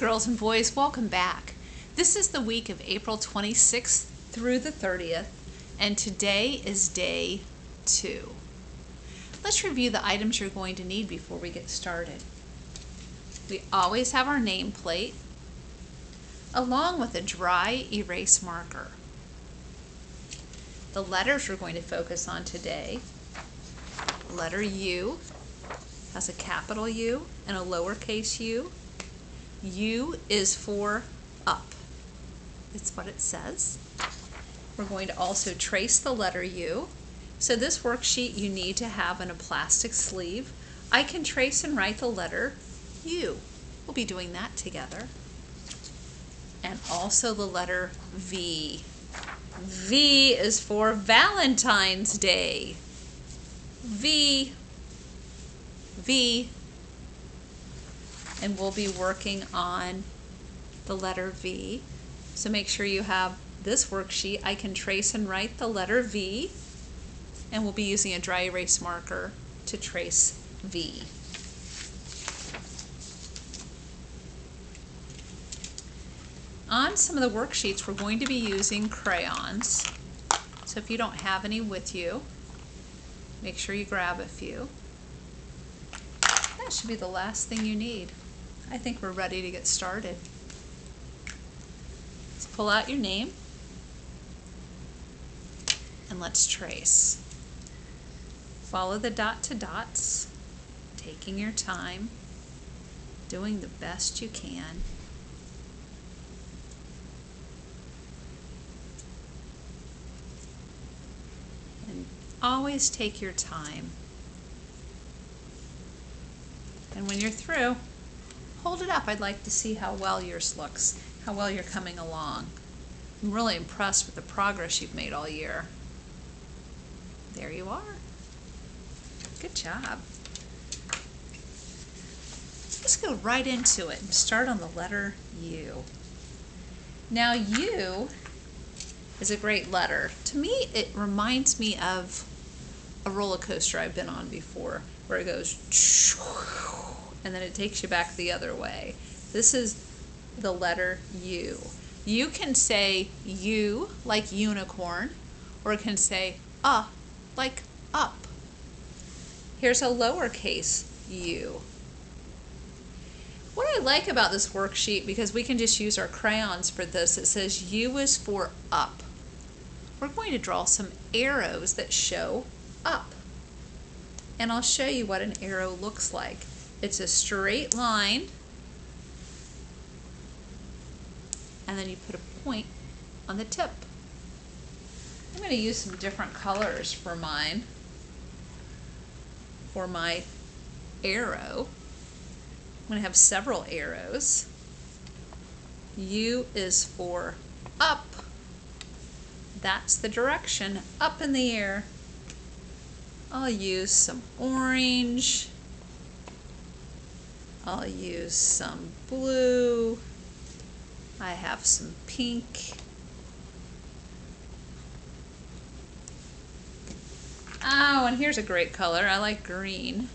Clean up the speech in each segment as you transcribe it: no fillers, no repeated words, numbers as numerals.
girls and boys, welcome back. This is the week of April 26th through the 30th, and today is day 2. Let's review the items you're going to need before we get started. We always have our nameplate, along with a dry erase marker. The letters we're going to focus on today, letter U has a capital U and a lowercase u. U is for up. It's what it says. We're going to also trace the letter U. So this worksheet you need to have in a plastic sleeve. I can trace and write the letter U. We'll be doing that together. And also the letter V. V is for Valentine's Day. V. V. And we'll be working on the letter V. So make sure you have this worksheet. I can trace and write the letter V, and we'll be using a dry erase marker to trace V. On some of the worksheets, we're going to be using crayons. So if you don't have any with you, make sure you grab a few. That should be the last thing you need. I think we're ready to get started. Let's pull out your name and let's trace. Follow the dot to dots, taking your time, doing the best you can. And always take your time. And when you're through, hold it up. I'd like to see how well yours looks, how well you're coming along. I'm really impressed with the progress you've made all year. There you are. Good job. Let's go right into it and start on the letter U. Now U is a great letter. To me, it reminds me of a roller coaster I've been on before, where it goes and then it takes you back the other way. This is the letter U. You can say U like unicorn, or it can say like up. Here's a lowercase u. What I like about this worksheet, because we can just use our crayons for this, it says U is for up. We're going to draw some arrows that show up. And I'll show you what an arrow looks like. It's a straight line, and then you put a point on the tip. I'm going to use some different colors for mine, for my arrow. I'm going to have several arrows. U is for up. That's the direction, up in the air. I'll use some orange. I'll use some blue. I have some pink. Oh, and here's a great color. I like green.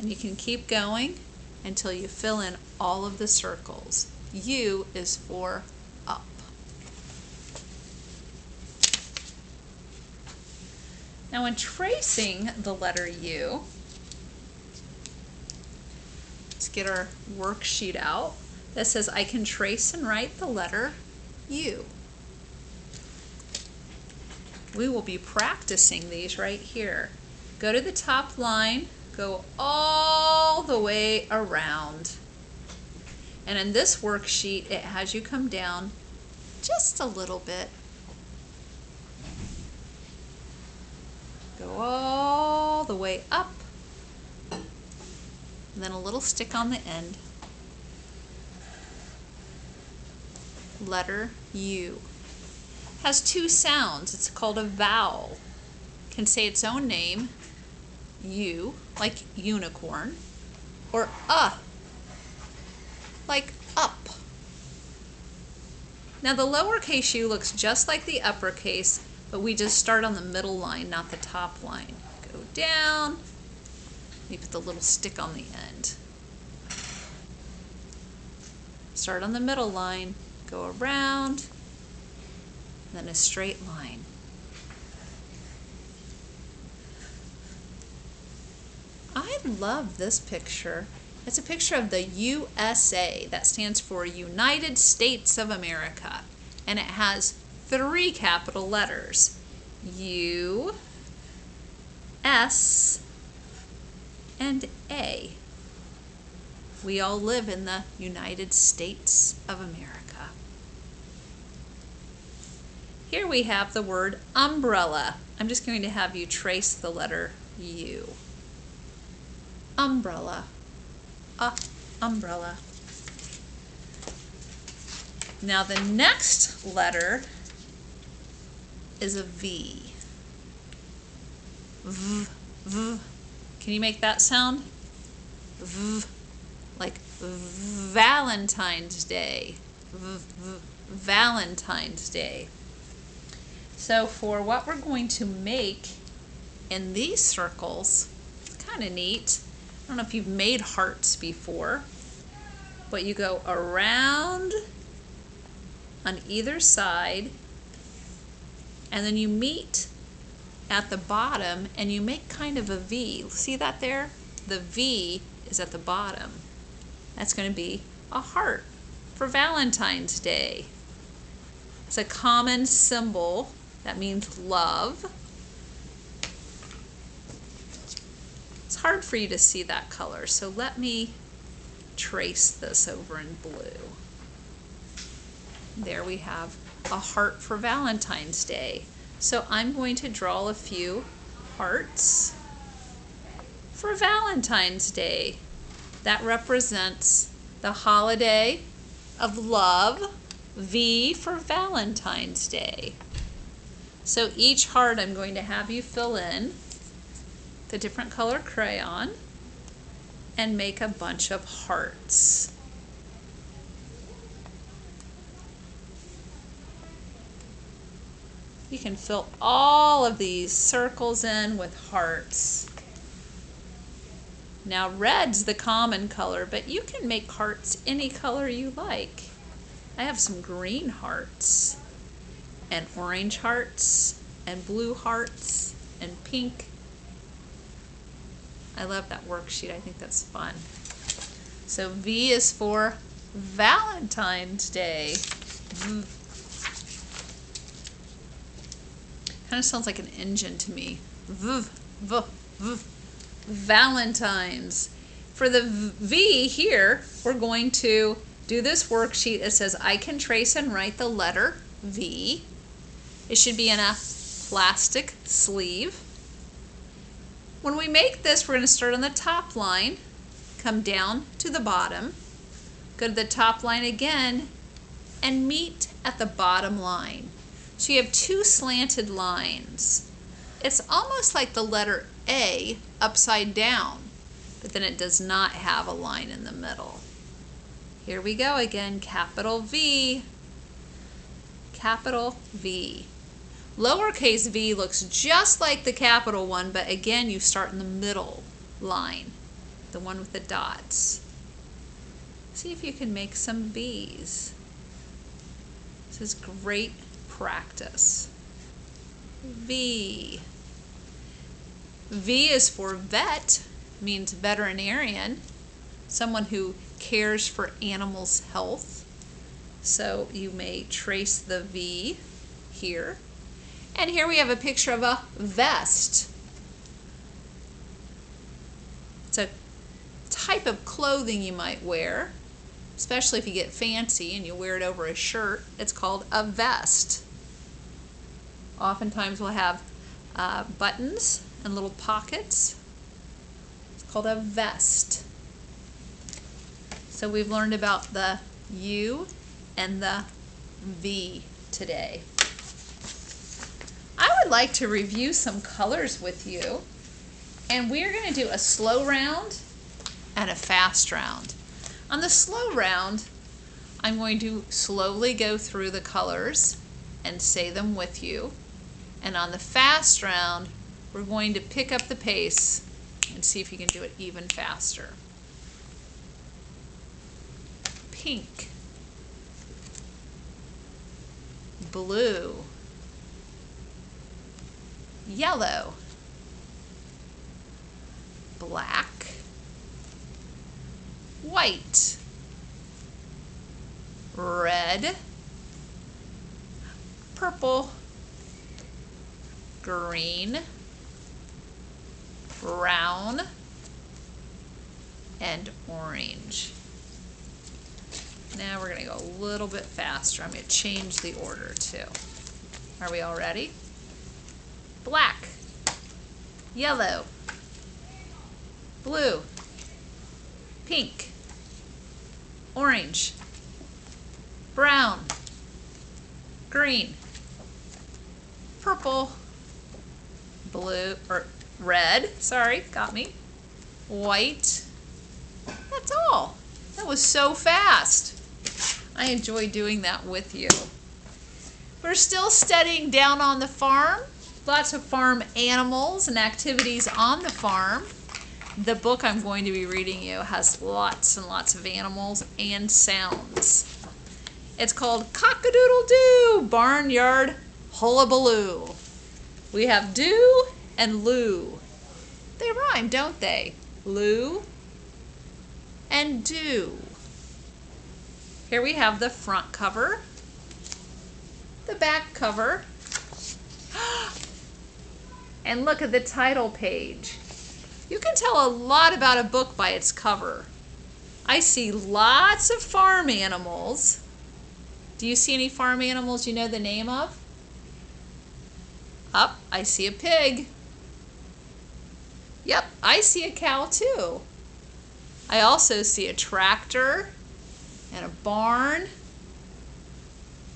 And you can keep going until you fill in all of the circles. U is for up. Now when tracing the letter U, let's get our worksheet out that says I can trace and write the letter U. We will be practicing these right here. Go to the top line, go all the way around. And in this worksheet, it has you come down just a little bit. Go all the way up, and then a little stick on the end. Letter U has 2 sounds. It's called a vowel. Can say its own name, U, like unicorn, or like up. Now the lowercase u looks just like the uppercase, but we just start on the middle line, not the top line. Go down, the little stick on the end. Start on the middle line, go around, then a straight line. I love this picture. It's a picture of the USA. That stands for United States of America. And it has 3 capital letters. U, S, and A. We all live in the United States of America. Here we have the word umbrella. I'm just going to have you trace the letter U. Umbrella. Umbrella. Now the next letter is a V. V, V. Can you make that sound? V, like Valentine's Day. V, V, Valentine's Day. So for what we're going to make in these circles, it's kind of neat. I don't know if you've made hearts before, but you go around on either side, and then you meet at the bottom and you make kind of a V. See that there? The V is at the bottom. That's going to be a heart for Valentine's Day. It's a common symbol that means love. It's hard for you to see that color, so let me trace this over in blue. There we have a heart for Valentine's Day. So I'm going to draw a few hearts for Valentine's Day. That represents the holiday of love, V for Valentine's Day. So each heart I'm going to have you fill in the different color crayon and make a bunch of hearts. You can fill all of these circles in with hearts. Now red's the common color, but you can make hearts any color you like. I have some green hearts and orange hearts and blue hearts and pink. I love that worksheet. I think that's fun. So V is for Valentine's Day. Kind of sounds like an engine to me. V, v, v. Valentine's. For the V here, we're going to do this worksheet. It says I can trace and write the letter V. It should be in a plastic sleeve. When we make this, we're going to start on the top line, come down to the bottom, go to the top line again, and meet at the bottom line. So you have 2 slanted lines. It's almost like the letter A upside down, but then it does not have a line in the middle. Here we go again, capital V, capital V. Lowercase v looks just like the capital one, but again, you start in the middle line, the one with the dots. See if you can make some V's. This is great practice. V. V is for vet, means veterinarian, someone who cares for animals' health. So you may trace the V here. And here we have a picture of a vest. It's a type of clothing you might wear, especially if you get fancy and you wear it over a shirt. It's called a vest. Oftentimes we'll have buttons and little pockets. It's called a vest. So we've learned about the U and the V today. I would like to review some colors with you, and we're going to do a slow round and a fast round. On the slow round, I'm going to slowly go through the colors and say them with you, and on the fast round, we're going to pick up the pace and see if you can do it even faster. Pink, blue, yellow, black, white, red, purple, green, brown, and orange. Now we're going to go a little bit faster. I'm going to change the order too. Are we all ready? Black, yellow, blue, pink, orange, brown, green, purple, blue, or red, sorry, got me, white. That's all. That was so fast. I enjoy doing that with you. We're still studying down on the farm. Lots of farm animals and activities on the farm. The book I'm going to be reading you has lots and lots of animals and sounds. It's called Cock-a-doodle-doo, Barnyard Hullabaloo. We have do and loo. They rhyme, don't they? Loo and do. Here we have the front cover, the back cover, and look at the title page. You can tell a lot about a book by its cover. I see lots of farm animals. Do you see any farm animals you know the name of? Up, I see a pig. Yep, I see a cow too. I also see a tractor and a barn.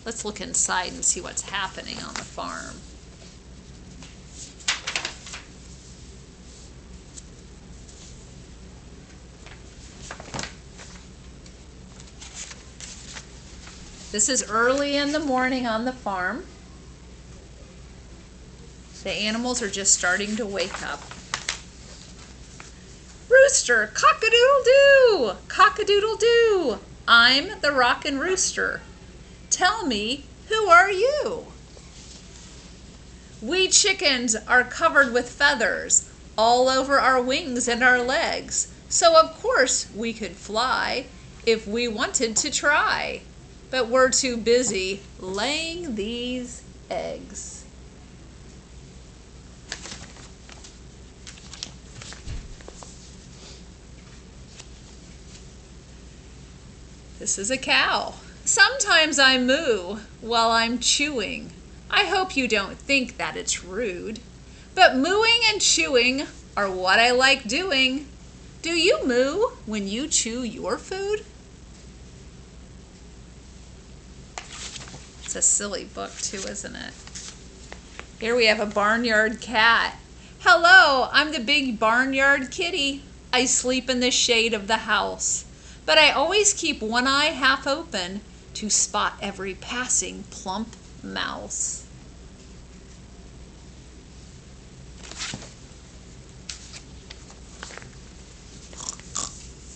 Let's look inside and see what's happening on the farm. This is early in the morning on the farm. The animals are just starting to wake up. Rooster, cock-a-doodle-doo, cock-a-doodle-doo. I'm the rockin' rooster. Tell me, who are you? We chickens are covered with feathers all over our wings and our legs, so of course we could fly if we wanted to try. But we're too busy laying these eggs. This is a cow. Sometimes I moo while I'm chewing. I hope you don't think that it's rude. But mooing and chewing are what I like doing. Do you moo when you chew your food? It's a silly book too, isn't it? Here we have a barnyard cat. Hello, I'm the big barnyard kitty. I sleep in the shade of the house, but I always keep one eye half open to spot every passing plump mouse.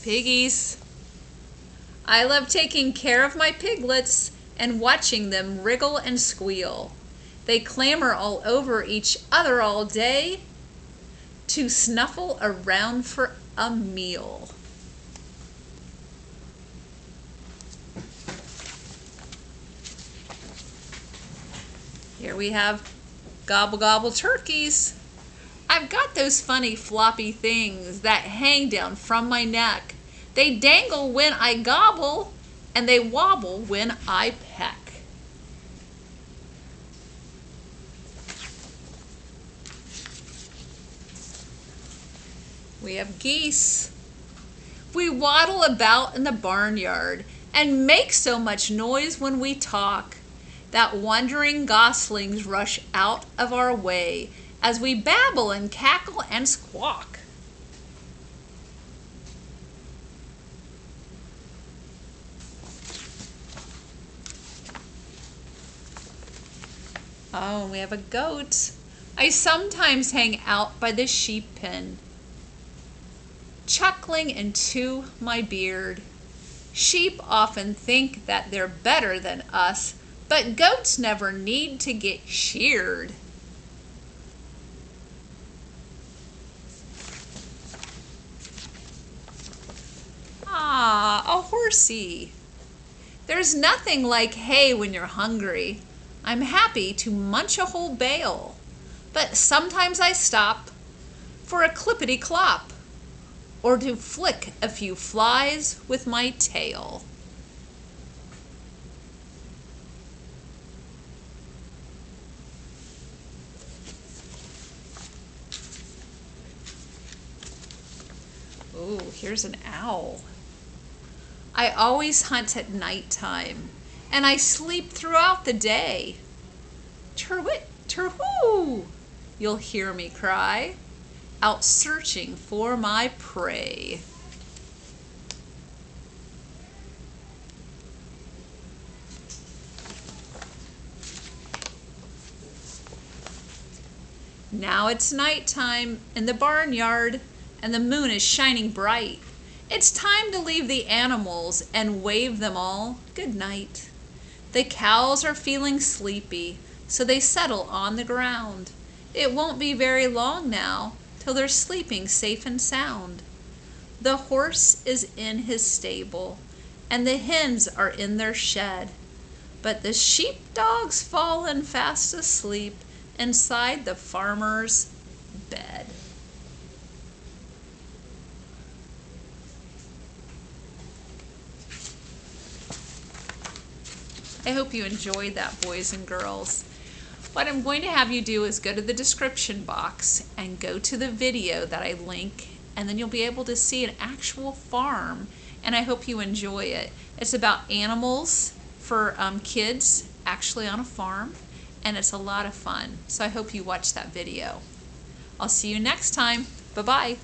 Piggies. I love taking care of my piglets and watching them wriggle and squeal. They clamor all over each other all day to snuffle around for a meal. Here we have gobble gobble turkeys. I've got those funny floppy things that hang down from my neck. They dangle when I gobble, and they wobble when I peck. We have geese. We waddle about in the barnyard and make so much noise when we talk that wandering goslings rush out of our way as we babble and cackle and squawk. Oh, we have a goat. I sometimes hang out by the sheep pen. chuckling into my beard. Sheep often think that they're better than us, but goats never need to get sheared. Ah, a horsey. There's nothing like hay when you're hungry. I'm happy to munch a whole bale, but sometimes I stop for a clippity-clop or to flick a few flies with my tail. Ooh, here's an owl. I always hunt at nighttime, and I sleep throughout the day. Terwit, terwhoo, you'll hear me cry, out searching for my prey. Now it's nighttime in the barnyard, and the moon is shining bright. It's time to leave the animals and wave them all good night. The cows are feeling sleepy, so they settle on the ground. It won't be very long now till they're sleeping safe and sound. The horse is in his stable, and the hens are in their shed, but the sheepdog's fallen fast asleep inside the farmer's bed. I hope you enjoyed that, boys and girls. What I'm going to have you do is go to the description box and go to the video that I link, and then you'll be able to see an actual farm, and I hope you enjoy it. It's about animals for kids actually on a farm, and it's a lot of fun. So I hope you watch that video. I'll see you next time. Bye-bye.